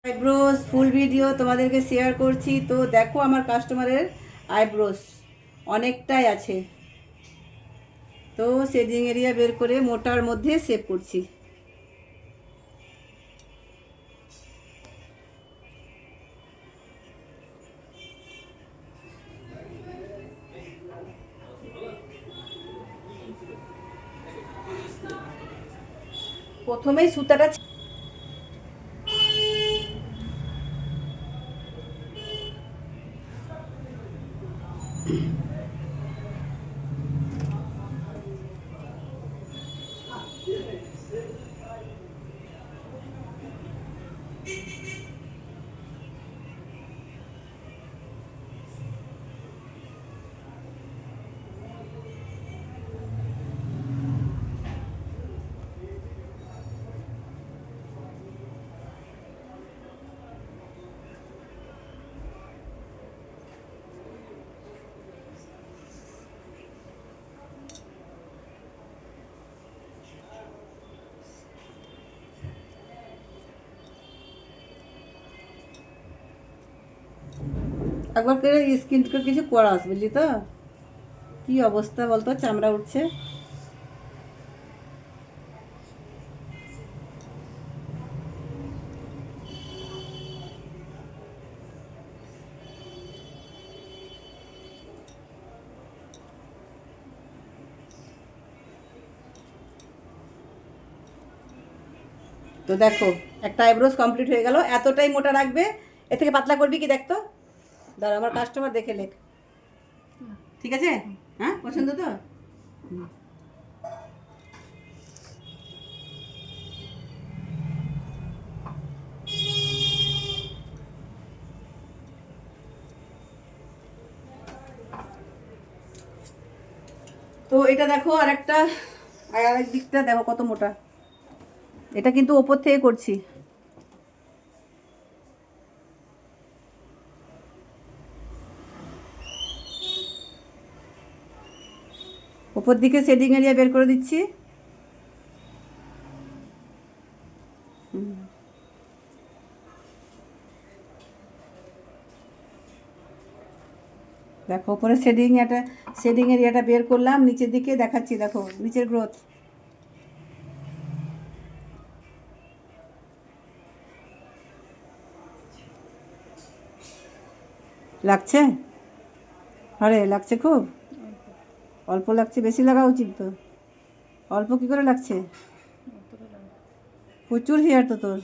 Eyebrows full video তোমাদেরকে share করছি। তো দেখো আমার কাস্টমারের আইব্রোস অনেকটাই আছে, তো শেডিং এরিয়া বের করে মোটার মধ্যে সেভ করছি। প্রথমেই সুতাটা একবার করে স্কিনকে কিছু করাস, বুঝলি তো কি অবস্থা বলতো, চামড়া উঠছে। তো দেখো একটা আইব্রোস কমপ্লিট হয়ে গেল। এতটাই মোটা রাখবে, এর থেকে পাতলা করবি কি দেখতো। দাঁড়া, আমার কাস্টমার দেখে লেখ, ঠিক আছে? হ্যাঁ, পছন্দ তো? তো এটা দেখো আরেকটা, আরেক দিকটা দেখো কত মোটা। এটা কিন্তু ওপর থেকে করছি। ওপর দিকে শেডিং এরিয়া বের করে দিচ্ছি। দেখো ওপরে শেডিং এরিয়াটা বের করলাম, নিচের দিকে দেখাচ্ছি, দেখো নিচের গ্রোথ। লাগছে? আরে লাগছে খুব অল্প লাগছে, বেশি লাগা উচিত তো। অল্প কি করে লাগছে? প্রচুর হেয়ার তো তোর।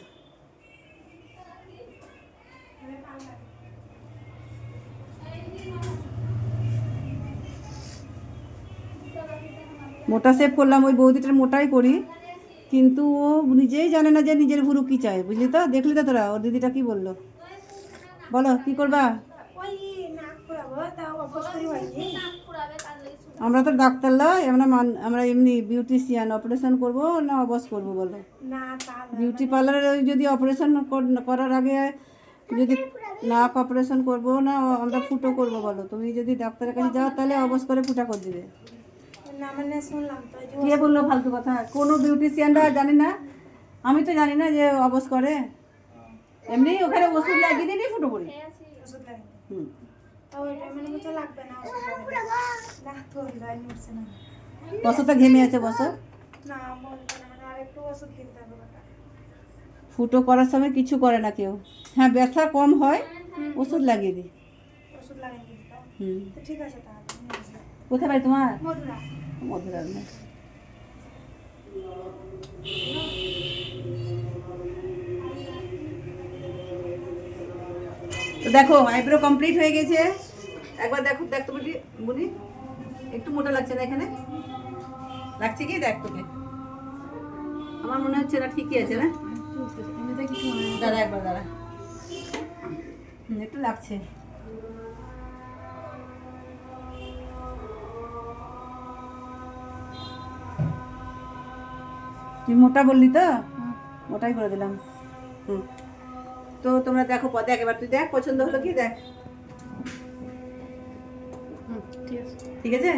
মোটা সেভ করলাম, ওই বৌদিটার মোটাই করি, কিন্তু ও নিজেই জানে না যে নিজের ভুরু কী চায়, বুঝলি তো? দেখলি তো তোরা ওর দিদিটা কি বললো, বলো কি করবা? আমরা তো ডাক্তার লয়, আমরা এমনি বিউটিশিয়ান। অপারেশন করব না অবশ করব বলো? বিউটি পার্লারে ওই যদি অপারেশন করার আগে যদি নাক অপারেশন করব না আমরা ফুটো করব বলো? তুমি যদি ডাক্তারের কাছে যাও তাহলে অবশ করে ফুটা করে দিবে। কে বললো ফালতু কথা? কোনো বিউটিশিয়ানরা জানি না, আমি তো জানি না যে অবশ করে। এমনি ওখানে ওষুধ লাগিয়ে দিই, ফুটো করি। হুম, বসো তো, ঘেমে আছে, বসো। ফুটো করার সময় কিছু করে না কেউ। হ্যাঁ, ব্যথা কম হয়, ওষুধ লাগিয়ে দিই। হুম, কোথায় বাড়ি তোমার? মধুরা। তো দেখো আইব্রো কমপ্লিট হয়ে গেছে। একবার দেখো, দেখ তো বুনি, একটু মোটা লাগছে না এখানে? লাগছে কি দেখ তোকে? আমার মনে হচ্ছে না, ঠিকই আছে না? দাঁড়া একবার, দাঁড়া, একটু লাগছে। তুই মোটা বললি তো, মোটাই করে দিলাম। হুম, তো তোমরা দেখো, দেখ এবার, তুই দেখ পছন্দ হলো কি, দেখ। ঠিক আছে।